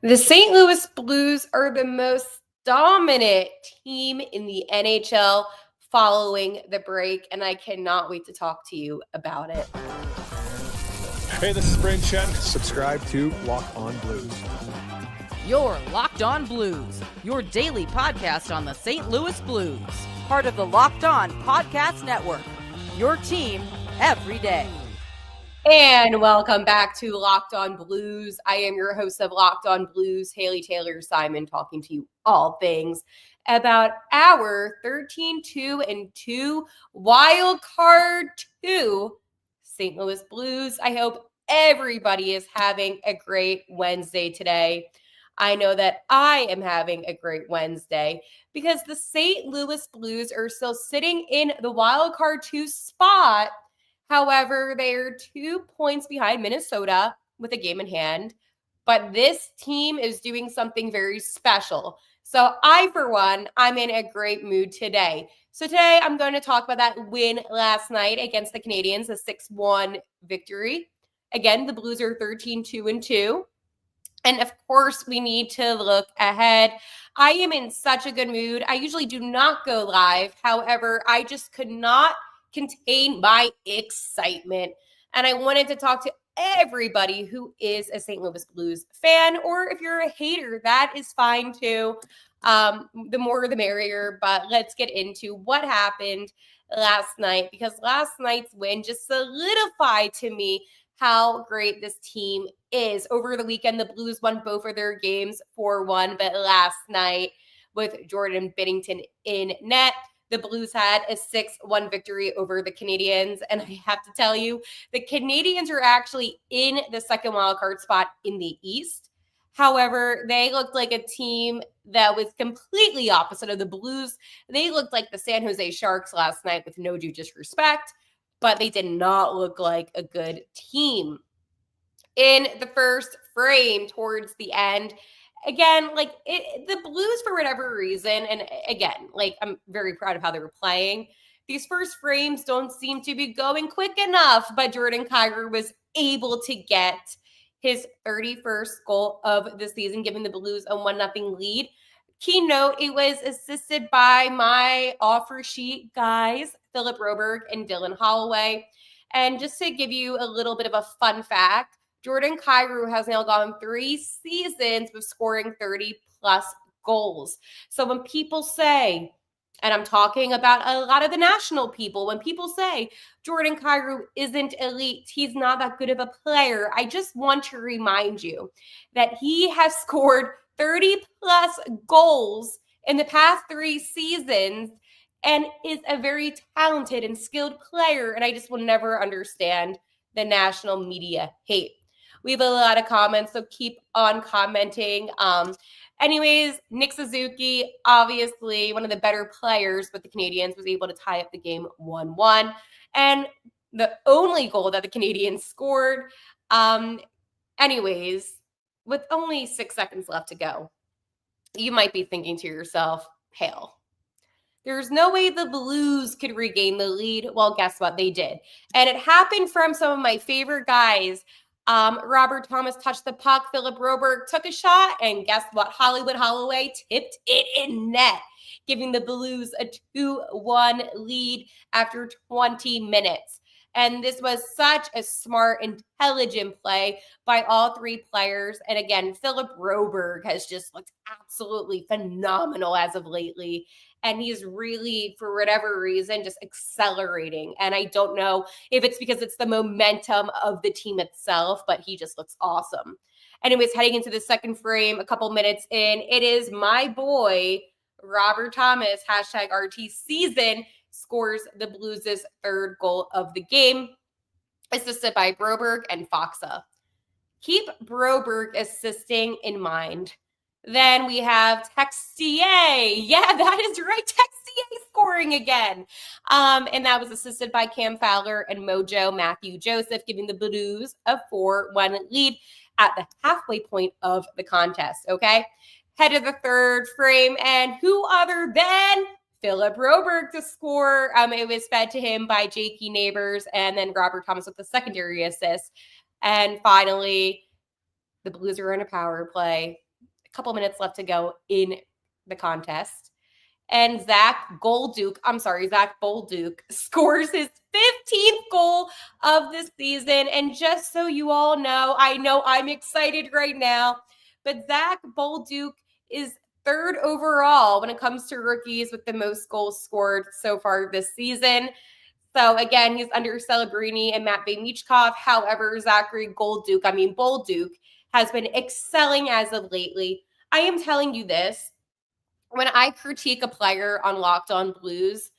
The St. Louis Blues are the most dominant team in the NHL following the break, and I cannot wait to talk to you about it. Hey, this is Brayden Chen. Subscribe to Lock On Blues. You're Locked On Blues, your daily podcast on the St. Louis Blues. Part of the Locked On Podcast Network, your team every day. And welcome back to Locked On Blues. I am your host of Locked On Blues, Haley Taylor Simon, talking to you all things about our 13-2-2 wild card 2 St. Louis Blues. I hope everybody is having a great Wednesday today. I know that I am having a great Wednesday because the St. Louis Blues are still sitting in the wild card 2 spot. However, they are 2 points behind Minnesota with a game in hand, but this team is doing something very special. So for one, I'm in a great mood today. So today I'm going to talk about that win last night against the Canadiens, a 6-1 victory. Again, the Blues are 13-2-2. And of course, we need to look ahead. I am in such a good mood. I usually do not go live. However, I just could not contain my excitement. And I wanted to talk to everybody who is a St. Louis Blues fan, or if you're a hater, that is fine too. The more the merrier, but let's get into what happened last night, because last night's win just solidified to me how great this team is. Over the weekend, the Blues won both of their games 4-1, but last night with Jordan Binnington in net, the Blues had a 6-1 victory over the Canadiens. And I have to tell you, the Canadiens are actually in the second wildcard spot in the East. However, they looked like a team that was completely opposite of the Blues. They looked like the San Jose Sharks last night, with no due disrespect, but they did not look like a good team. In the first frame towards the end, again, the Blues, for whatever reason, and again, I'm very proud of how they were playing. These first frames don't seem to be going quick enough, but Jordan Kyrou was able to get his 31st goal of the season, giving the Blues a 1-0 lead. Keynote, it was assisted by my offer sheet guys, Philip Broberg and Dylan Holloway. And just to give you a little bit of a fun fact, Jordan Kyrou has now gone 3 seasons with scoring 30-plus goals. So when people say, and I'm talking about a lot of the national people, when people say Jordan Kyrou isn't elite, he's not that good of a player, I just want to remind you that he has scored 30-plus goals in the past 3 seasons and is a very talented and skilled player. And I just will never understand the national media hate. We have a lot of comments, so keep on commenting. Anyways, Nick Suzuki, obviously one of the better players with the Canadiens, was able to tie up the game 1-1. And the only goal that the Canadiens scored, anyways, with only 6 seconds left to go, you might be thinking to yourself, hell, there's no way the Blues could regain the lead. Well, guess what? They did. And it happened from some of my favorite guys. Robert Thomas touched the puck. Philip Broberg took a shot. And guess what? Hollywood Holloway tipped it in net, giving the Blues a 2-1 lead after 20 minutes. And this was such a smart, intelligent play by all 3 players. And again, Philip Broberg has just looked absolutely phenomenal as of lately. And he's really, for whatever reason, just accelerating. And I don't know if it's because it's the momentum of the team itself, but he just looks awesome. Anyways, heading into the second frame, a couple minutes in, it is my boy, Robert Thomas, #RT season, scores the Blues' 3rd goal of the game, assisted by Broberg and Foxa. Keep Broberg assisting in mind. Then we have Texier. Yeah, that is right. Texier scoring again. And that was assisted by Cam Fowler and Mojo Matthew Joseph, giving the Blues a 4-1 lead at the halfway point of the contest, okay? Head of the third frame, and who other than Philip Broberg to score. It was fed to him by Jakey Neighbors, and then Robert Thomas with the secondary assist. And finally, the Blues are in a power play. couple minutes left to go in the contest. And Zach Bolduc scores his 15th goal of the season. And just so you all know I'm excited right now, but Zach Bolduc is third overall when it comes to rookies with the most goals scored so far this season. So again, he's under Celebrini and Matt Michkov. However, Bolduc has been excelling as of lately. I am telling you this. When I critique a player on Locked On Blues,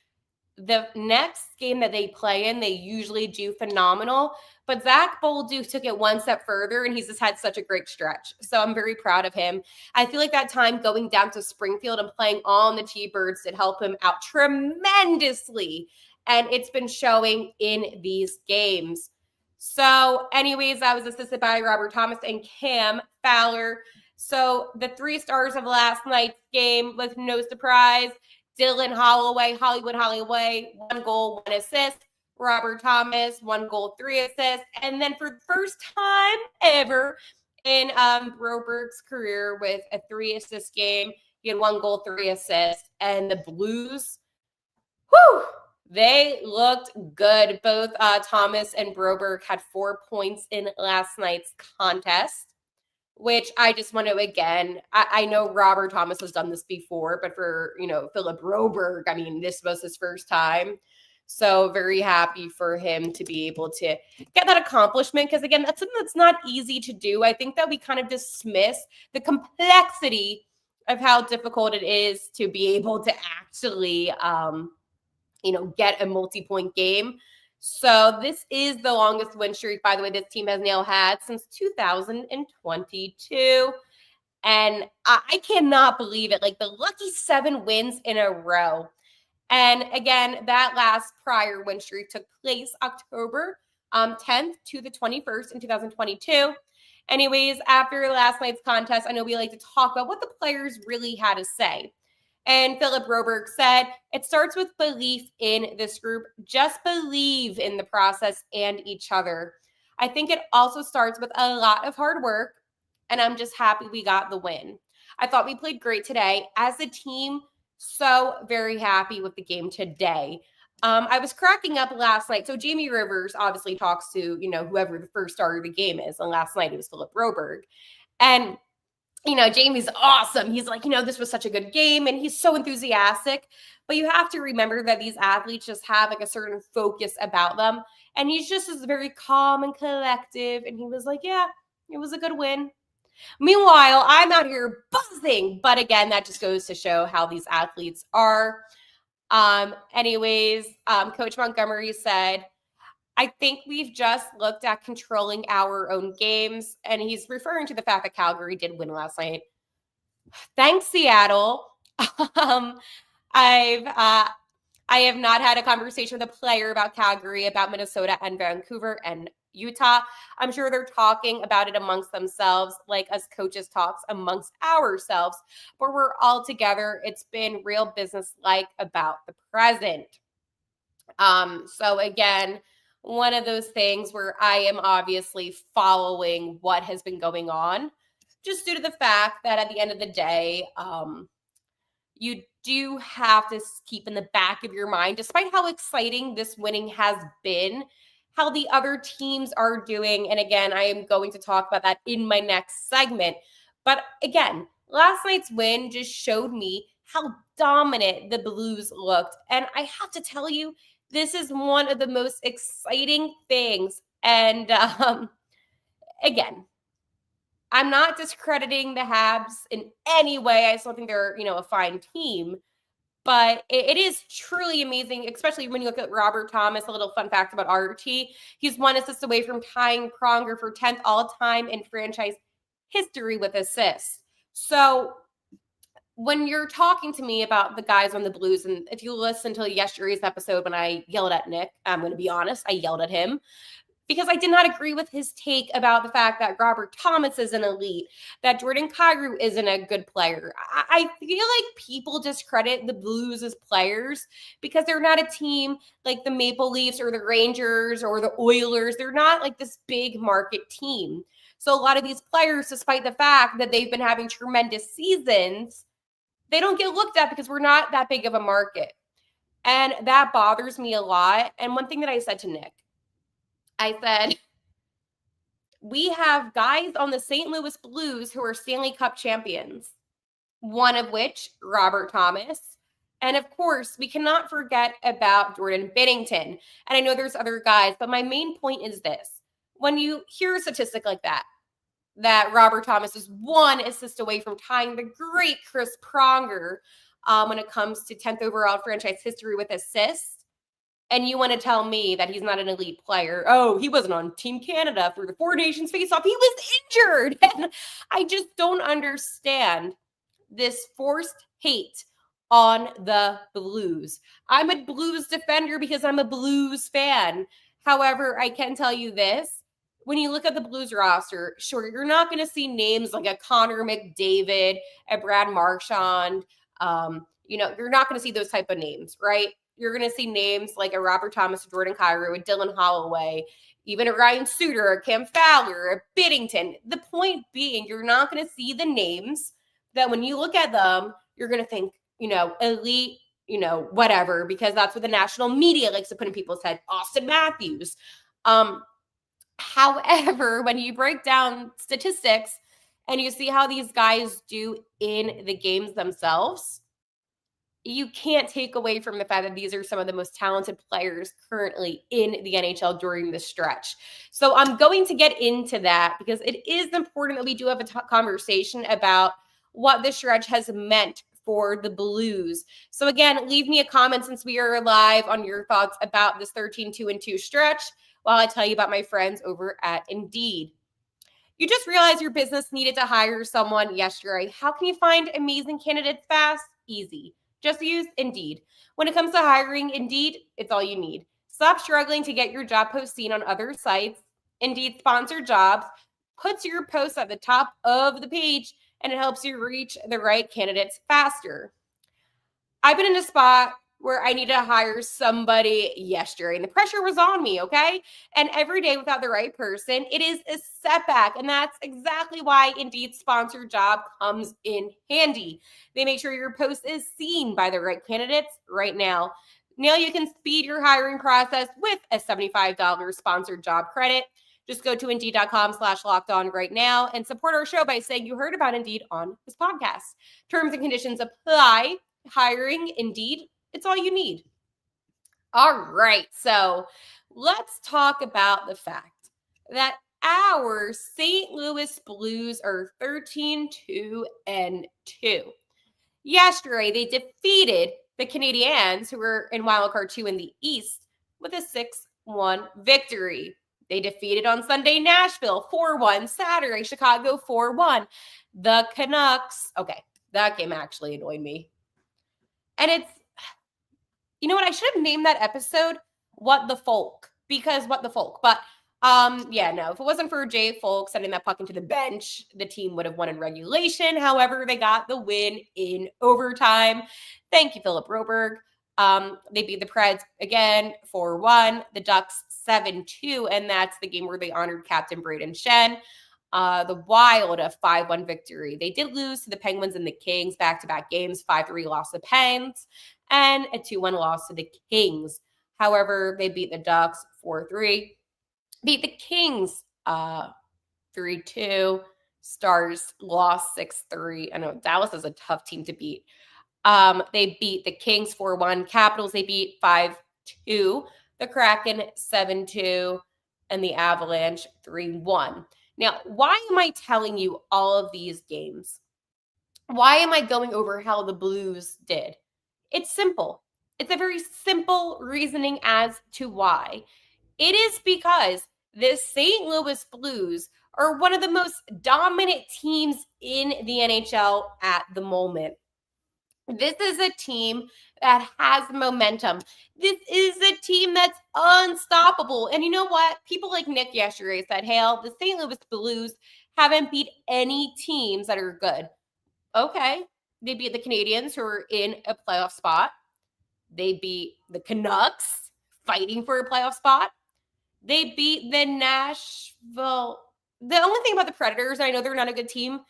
the next game that they play in, they usually do phenomenal. But Zach Bolduc took it one step further, and he's just had such a great stretch. So I'm very proud of him. I feel like that time going down to Springfield and playing on the T-Birds did help him out tremendously. And it's been showing in these games. So anyways, I was assisted by Robert Thomas and Cam Fowler. So the 3 stars of last night's game was no surprise. Hollywood Holloway, 1 goal, 1 assist. Robert Thomas, 1 goal, 3 assists. And then for the first time ever in Broberg's career with a 3-assist game, he had 1 goal, 3 assists. And the Blues, they looked good. Both Thomas and Broberg had 4 points in last night's contest, which I just want to, again, I know Robert Thomas has done this before, but for, Philip Broberg, this was his first time. So very happy for him to be able to get that accomplishment. Because again, that's something that's not easy to do. I think that we kind of dismiss the complexity of how difficult it is to be able to actually, get a multi-point game. So this is the longest win streak, by the way, this team has now had since 2022. And I cannot believe it. Like the lucky 7 wins in a row. And again, that last prior win streak took place October 10th to the 21st in 2022. Anyways, after last night's contest, I know we like to talk about what the players really had to say. And Philip Broberg said, it starts with belief in this group. Just believe in the process and each other. I think it also starts with a lot of hard work, and I'm just happy we got the win. I thought we played great today. As a team, so very happy with the game today. I was cracking up last night. So Jamie Rivers obviously talks to, whoever the first star of the game is. And last night it was Philip Broberg. And Jamie's awesome. He's like, this was such a good game. And he's so enthusiastic. But you have to remember that these athletes just have like a certain focus about them. And he's just very calm and collective. And he was like, yeah, it was a good win. Meanwhile, I'm out here buzzing. But again, that just goes to show how these athletes are. Coach Montgomery said, I think we've just looked at controlling our own games. And he's referring to the fact that Calgary did win last night. Thanks, Seattle. I have not had a conversation with a player about Calgary, about Minnesota and Vancouver and Utah. I'm sure they're talking about it amongst themselves, like us coaches talks amongst ourselves, but we're all together. It's been real business-like about the present. So again, one of those things where I am obviously following what has been going on, just due to the fact that at the end of the day, you do have to keep in the back of your mind, despite how exciting this winning has been, how the other teams are doing. And again, I am going to talk about that in my next segment. But again, last night's win just showed me how dominant the Blues looked. And I have to tell you, this is one of the most exciting things. And again, I'm not discrediting the Habs in any way. I still think they're, a fine team. But it is truly amazing, especially when you look at Robert Thomas. A little fun fact about RT. He's 1 assist away from tying Pronger for 10th all-time in franchise history with assists. So when you're talking to me about the guys on the Blues, and if you listen to yesterday's episode when I yelled at Nick, I'm going to be honest, I yelled at him because I did not agree with his take about the fact that Robert Thomas is an elite, that Jordan Kyrou isn't a good player. I feel like people discredit the Blues as players because they're not a team like the Maple Leafs or the Rangers or the Oilers. They're not like this big market team. So a lot of these players, despite the fact that they've been having tremendous seasons, they don't get looked at because we're not that big of a market. And that bothers me a lot. And one thing that I said to Nick, I said, we have guys on the St. Louis Blues who are Stanley Cup champions, one of which, Robert Thomas. And of course, we cannot forget about Jordan Binnington. And I know there's other guys, but my main point is this. When you hear a statistic like that Robert Thomas is 1 assist away from tying the great Chris Pronger when it comes to 10th overall franchise history with assists, and you want to tell me that he's not an elite player. Oh, he wasn't on Team Canada for the Four Nations face-off. He was injured. And I just don't understand this forced hate on the Blues. I'm a Blues defender because I'm a Blues fan. However, I can tell you this. When you look at the Blues roster, sure, you're not going to see names like a Connor McDavid, a Brad Marchand. You're not going to see those type of names, right? You're going to see names like a Robert Thomas, a Jordan Kyrou, a Dylan Holloway, even a Ryan Suter, a Cam Fowler, a Binnington. The point being, you're not going to see the names that when you look at them, you're going to think, elite, whatever, because that's what the national media likes to put in people's head. Austin Matthews. However, when you break down statistics and you see how these guys do in the games themselves, you can't take away from the fact that these are some of the most talented players currently in the NHL during this stretch. So I'm going to get into that because it is important that we do have a conversation about what this stretch has meant for the Blues. So again, leave me a comment since we are live on your thoughts about this 13-2-2 stretch while I tell you about my friends over at Indeed. You just realized your business needed to hire someone yesterday. How can you find amazing candidates fast? Easy. Just use Indeed. When it comes to hiring, Indeed, it's all you need. Stop struggling to get your job post seen on other sites. Indeed Sponsored Jobs puts your post at the top of the page, and it helps you reach the right candidates faster. I've been in a spot where I need to hire somebody yesterday, and the pressure was on me, okay? And every day without the right person, it is a setback, and that's exactly why Indeed Sponsored Job comes in handy. They make sure your post is seen by the right candidates right now. Now you can speed your hiring process with a $75 sponsored job credit. Just go to Indeed.com/lockedon right now and support our show by saying you heard about Indeed on this podcast. Terms and conditions apply. Hiring Indeed, it's all you need. All right, so let's talk about the fact that our St. Louis Blues are 13-2-2. Yesterday, they defeated the Canadiens, who were in Wildcard 2 in the East, with a 6-1 victory. They defeated on Sunday Nashville 4-1, Saturday Chicago 4-1. The Canucks, okay, that game actually annoyed me. And it's, you know what, I should have named that episode What the Folk, because what the folk. But if it wasn't for Jay Folk sending that puck into the bench, the team would have won in regulation. However, they got the win in overtime. Thank you, Philip Broberg. They beat the Preds again 4-1, the Ducks 7-2, and that's the game where they honored Captain Braden Shen. The Wild, a 5-1 victory. They did lose to the Penguins and the Kings back-to-back games, 5-3 loss to the Pens, and a 2-1 loss to the Kings. However, they beat the Ducks 4-3, beat the Kings 3-2, Stars lost 6-3. I know Dallas is a tough team to beat. They beat the Kings 4-1, Capitals they beat 5-2, the Kraken 7-2, and the Avalanche 3-1. Now, why am I telling you all of these games? Why am I going over how the Blues did? It's simple. It's a very simple reasoning as to why. It is because the St. Louis Blues are one of the most dominant teams in the NHL at the moment. This is a team that has momentum. This is a team that's unstoppable. And you know what? People like Nick yesterday said, Hale, the St. Louis Blues haven't beat any teams that are good. Okay. They beat the Canadiens, who are in a playoff spot. They beat the Canucks, fighting for a playoff spot. They beat the Nashville. the only thing about the Predators, I know they're not a good team,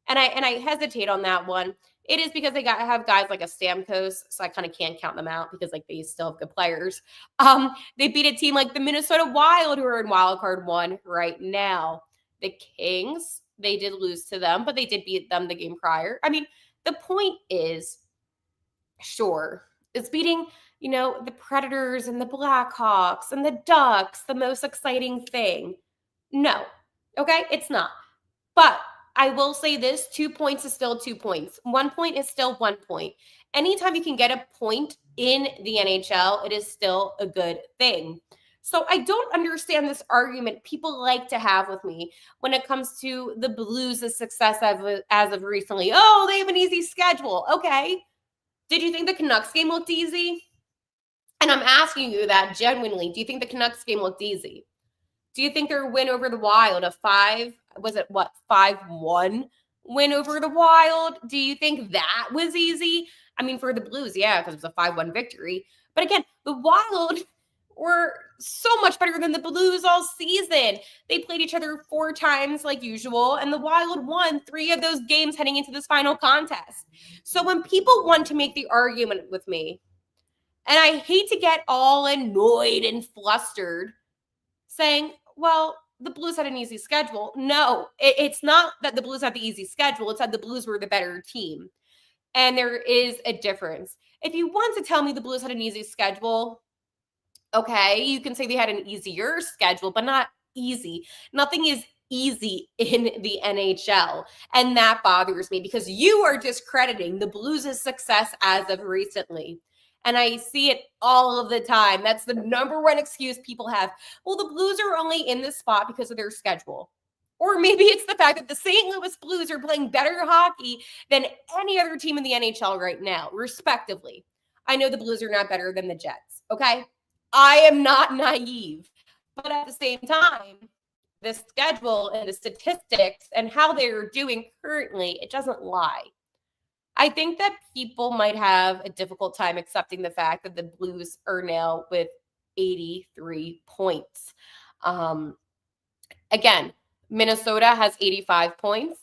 and I hesitate on that one. It is because they have guys like a Stamkos, so I kind of can't count them out because like they still have good players. They beat a team like the Minnesota Wild, who are in wild card 1 right now. The Kings, they did lose to them, but they did beat them the game prior. I mean, the point is, sure, it's beating, the Predators and the Blackhawks and the Ducks the most exciting thing. No, okay, it's not. But I will say this, 2 points is still 2 points. 1 point is still 1 point. Anytime you can get a point in the NHL, it is still a good thing. So I don't understand this argument people like to have with me when it comes to the Blues' success as of recently. Oh, they have an easy schedule. Okay. Did you think the Canucks game looked easy? And I'm asking you that genuinely. Do you think the Canucks game looked easy? Do you think their win over the Wild, 5-1 win over the Wild? Do you think that was easy? I mean, for the Blues, yeah, because it was a 5-1 victory. But again, the Wild were so much better than the Blues all season. They played each other 4 times like usual, and the Wild won 3 of those games heading into this final contest. So when people want to make the argument with me, and I hate to get all annoyed and flustered, saying, well, the Blues had an easy schedule. No, it's not that the Blues had the easy schedule. It's that the Blues were the better team. And there is a difference. If you want to tell me the Blues had an easy schedule, okay, you can say they had an easier schedule, but not easy. Nothing is easy in the NHL. And that bothers me because you are discrediting the Blues' success as of recently. And I see it all of the time. That's the number one excuse people have. Well, the Blues are only in this spot because of their schedule. Or maybe it's the fact that the St. Louis Blues are playing better hockey than any other team in the NHL right now, respectively. I know the Blues are not better than the Jets, okay? I am not naive. But at the same time, the schedule and the statistics and how they're doing currently, it doesn't lie. I think that people might have a difficult time accepting the fact that the Blues are now with 83 points. Again, Minnesota has 85 points.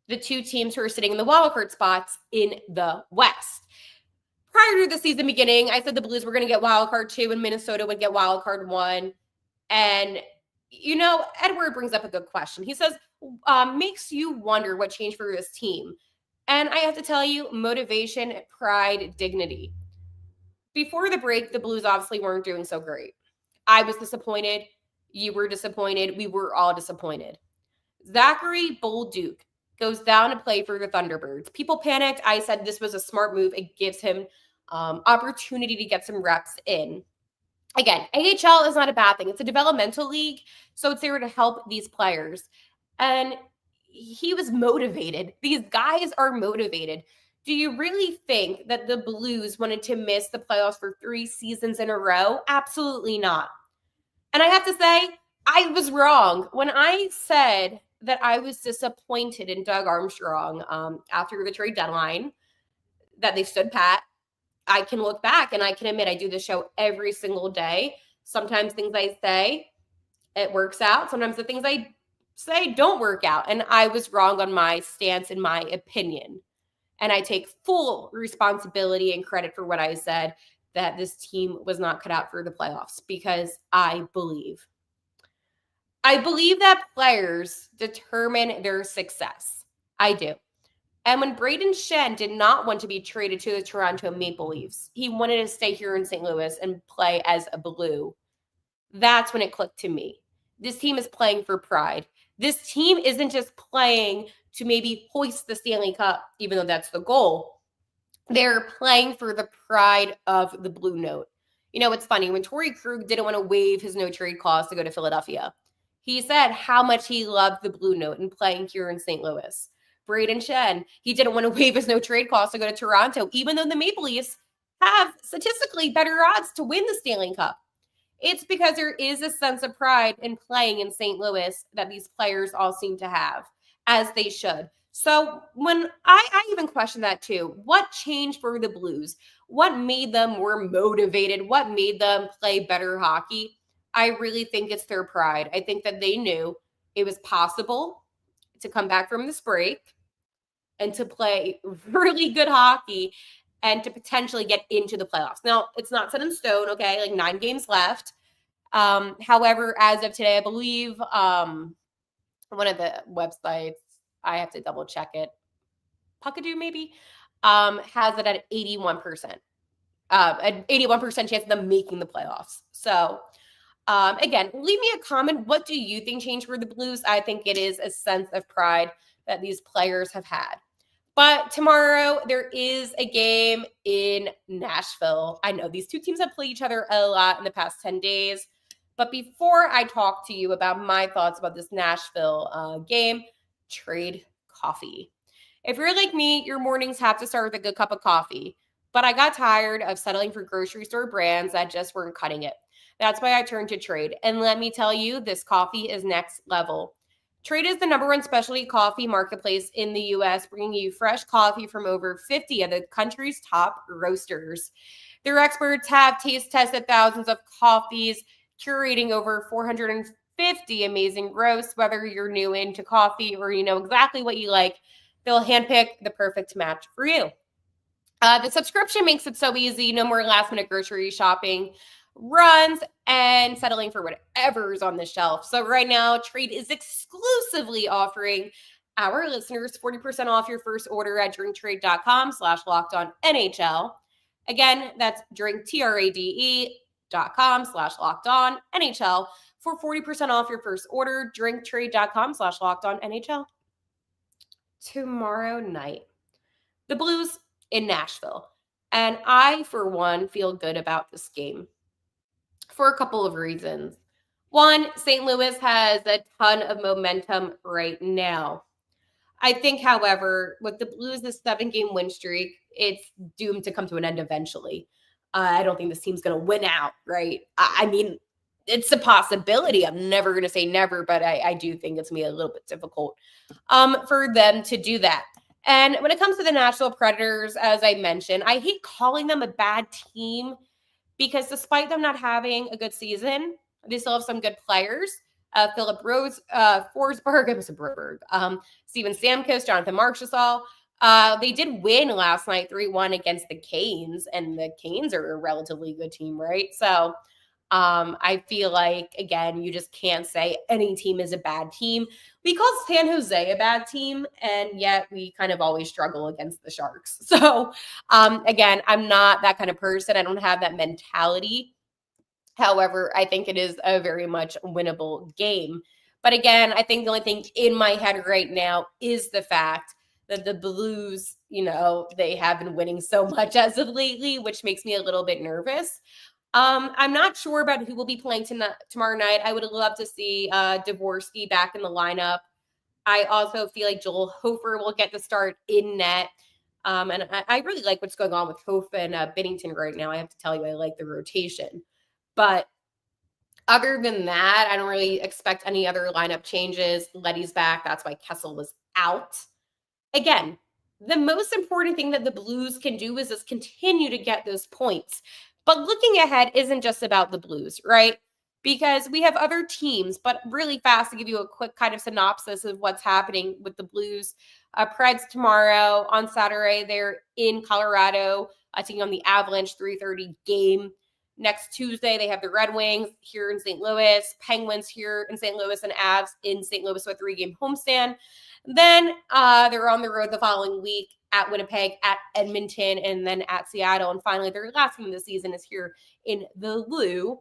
The 2 teams who are sitting in the wildcard spots in the West. Prior to the season beginning, I said the Blues were going to get wildcard 2 and Minnesota would get wildcard 1. And, Edward brings up a good question. He says, makes you wonder what changed for this team. And I have to tell you, motivation, pride, dignity. Before the break, the Blues obviously weren't doing so great. I was disappointed. You were disappointed. We were all disappointed. Zachary Bolduc goes down to play for the Thunderbirds. People panicked. I said this was a smart move. It gives him opportunity to get some reps in. Again, AHL is not a bad thing. It's a developmental league, so it's there to help these players. And he was motivated. These guys are motivated. Do you really think that the Blues wanted to miss the playoffs for 3 seasons in a row? Absolutely not. And I have to say, I was wrong. When I said that I was disappointed in Doug Armstrong after the trade deadline, that they stood pat, I can look back and I can admit I do this show every single day. Sometimes things I say, it works out. Sometimes the things I say don't work out. And I was wrong on my stance and my opinion. And I take full responsibility and credit for what I said, that this team was not cut out for the playoffs, because I believe that players determine their success. I do. And when Braden Shen did not want to be traded to the Toronto Maple Leafs, he wanted to stay here in St. Louis and play as a Blue. That's when it clicked to me. This team is playing for pride. This team isn't just playing to maybe hoist the Stanley Cup, even though that's the goal. They're playing for the pride of the Blue Note. It's funny. When Torrey Krug didn't want to waive his no-trade clause to go to Philadelphia, he said how much he loved the Blue Note and playing here in St. Louis. Braden Shen, he didn't want to waive his no-trade clause to go to Toronto, even though the Maple Leafs have statistically better odds to win the Stanley Cup. It's because there is a sense of pride in playing in St. Louis that these players all seem to have, as they should. So when I even question that too, what changed for the Blues? What made them more motivated? What made them play better hockey? I really think it's their pride. I think that they knew it was possible to come back from this break and to play really good hockey and to potentially get into the playoffs. Now, it's not set in stone, okay? Like 9 games left. However, as of today, I believe one of the websites, I have to double check it, Puckadoo maybe, has it at 81%. An 81% chance of them making the playoffs. So, again, leave me a comment. What do you think changed for the Blues? I think it is a sense of pride that these players have had. But tomorrow, there is a game in Nashville. I know these two teams have played each other a lot in the past 10 days. But before I talk to you about my thoughts about this Nashville game, trade coffee. If you're like me, your mornings have to start with a good cup of coffee. But I got tired of settling for grocery store brands that just weren't cutting it. That's why I turned to Trade. And let me tell you, this coffee is next level. Trade is the #1 specialty coffee marketplace in the U.S., bringing you fresh coffee from over 50 of the country's top roasters. Their experts have taste tested thousands of coffees, curating over 450 amazing roasts. Whether you're new into coffee or you know exactly what you like, they'll handpick the perfect match for you. The subscription makes it so easy. No more last-minute grocery shopping runs and settling for whatever's on the shelf. So right now, Trade is exclusively offering our listeners 40% off your first order at drinktrade.com/lockedonnhl. Again, that's drinktrade.com/lockedonnhl for 40% off your first order. drinktrade.com/lockedonnhl. Tomorrow night, the Blues in Nashville. And I, for one, feel good about this game for a couple of reasons. One, St. Louis has a ton of momentum right now. I think, however, with the Blues' 7-game win streak, it's doomed to come to an end eventually. I don't think this team's going to win out, right? I mean, it's a possibility. I'm never going to say never, but I do think it's going to be a little bit difficult for them to do that. And when it comes to the Nashville Predators, as I mentioned, I hate calling them a bad team because despite them not having a good season, they still have some good players. Philip Rose, Forsberg, it was a Broberg, Steven Stamkos, Jonathan Marchessault. They did win last night 3-1 against the Canes, and the Canes are a relatively good team, right? So I feel like, again, you just can't say any team is a bad team. We call San Jose a bad team, and yet we kind of always struggle against the Sharks. So, again, I'm not that kind of person. I don't have that mentality. However, I think it is a very much winnable game. But again, I think the only thing in my head right now is the fact that the Blues, they have been winning so much as of lately, which makes me a little bit nervous. I'm not sure about who will be playing tomorrow night. I would love to see Dvorsky back in the lineup. I also feel like Joel Hofer will get the start in net. And I really like what's going on with Hofer and Binnington right now. I have to tell you, I like the rotation. But other than that, I don't really expect any other lineup changes. Letty's back. That's why Kessel was out. Again, the most important thing that the Blues can do is just continue to get those points. But looking ahead isn't just about the Blues, right? Because we have other teams, but really fast to give you a quick kind of synopsis of what's happening with the Blues. Preds tomorrow. On Saturday, they're in Colorado, taking on the Avalanche, 3:30 game. Next Tuesday, they have the Red Wings here in St. Louis, Penguins here in St. Louis, and Avs in St. Louis with a 3-game homestand. Then they're on the road the following week at Winnipeg, at Edmonton, and then at Seattle. And finally, their last game of the season is here in the Lou,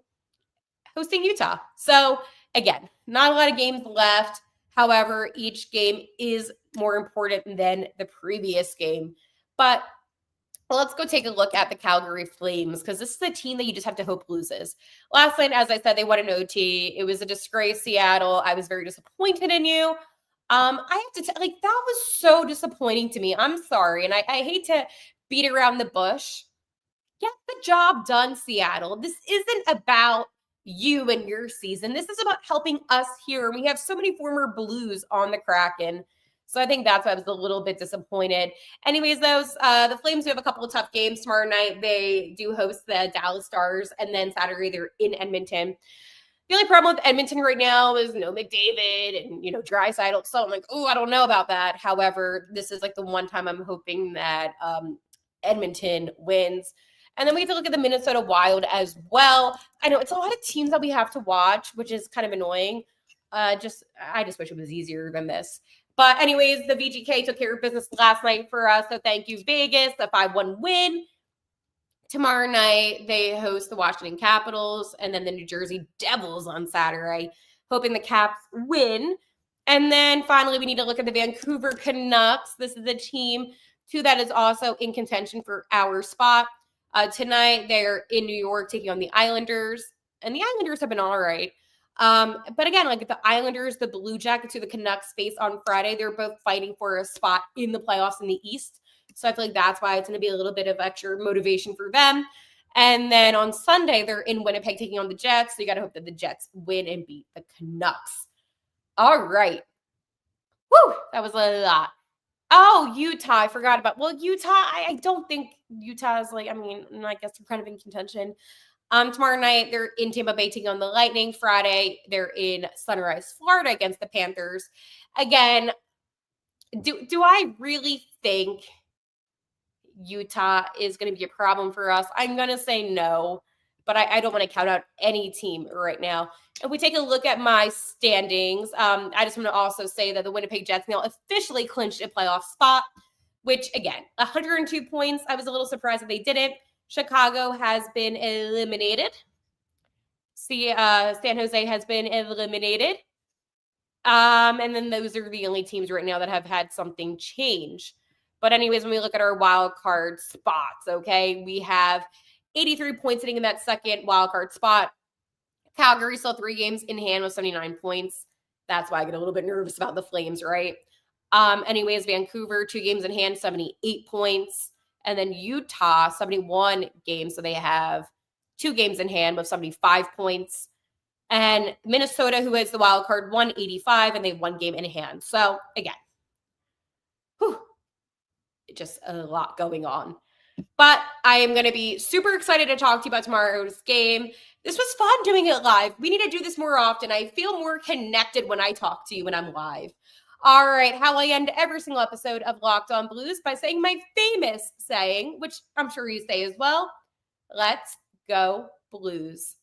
hosting Utah. So again, not a lot of games left. However, each game is more important than the previous game. But let's go take a look at the Calgary Flames, because this is a team that you just have to hope loses. Last night, as I said, they won an OT. It was a disgrace, Seattle. I was very disappointed in you. I have to tell, that was so disappointing to me. I'm sorry. And I hate to beat around the bush. Get the job done, Seattle. This isn't about you and your season. This is about helping us here. And we have so many former Blues on the Kraken. So I think that's why I was a little bit disappointed. Anyways, the Flames do have a couple of tough games tomorrow night. They do host the Dallas Stars, and then Saturday they're in Edmonton. The only problem with Edmonton right now is, McDavid and, Draisaitl. So I'm like, oh, I don't know about that. However, this is like the one time I'm hoping that Edmonton wins. And then we have to look at the Minnesota Wild as well. I know it's a lot of teams that we have to watch, which is kind of annoying. I just wish it was easier than this. But anyways, the VGK took care of business last night for us. So thank you, Vegas, a 5-1 win. Tomorrow night, they host the Washington Capitals and then the New Jersey Devils on Saturday, hoping the Caps win. And then finally, we need to look at the Vancouver Canucks. This is a team, too, that is also in contention for our spot. Tonight, they're in New York taking on the Islanders, and the Islanders have been all right. But again, like the Islanders, the Blue Jackets, who the Canucks face on Friday, they're both fighting for a spot in the playoffs in the East. So I feel like that's why it's going to be a little bit of extra motivation for them. And then on Sunday, they're in Winnipeg taking on the Jets. So you got to hope that the Jets win and beat the Canucks. All right. Woo, that was a lot. Oh, Utah. I forgot about. Well, Utah, I don't think Utah is I guess they're kind of in contention. Tomorrow night, they're in Tampa Bay taking on the Lightning. Friday, they're in Sunrise, Florida against the Panthers. Again, do I really think Utah is going to be a problem for us? I'm going to say no, but I don't want to count out any team right now. If we take a look at my standings, I just want to also say that the Winnipeg Jets now officially clinched a playoff spot, which, again, 102 points. I was a little surprised that they didn't. Chicago has been eliminated. San Jose has been eliminated. And then those are the only teams right now that have had something change. But anyways, when we look at our wild card spots, okay, we have 83 points sitting in that second wild card spot. Calgary still 3 games in hand with 79 points. That's why I get a little bit nervous about the Flames, right? Anyways, Vancouver, 2 games in hand, 78 points. And then Utah, 71 games. So they have 2 games in hand with 75 points. And Minnesota, who has the wild card, 185, and they have 1 game in hand. So again, just a lot going on. But I am going to be super excited to talk to you about tomorrow's game. This was fun doing it live. We need to do this more often. I feel more connected when I talk to you when I'm live. All right, how I end every single episode of Locked On Blues by saying my famous saying, which I'm sure you say as well, let's go Blues.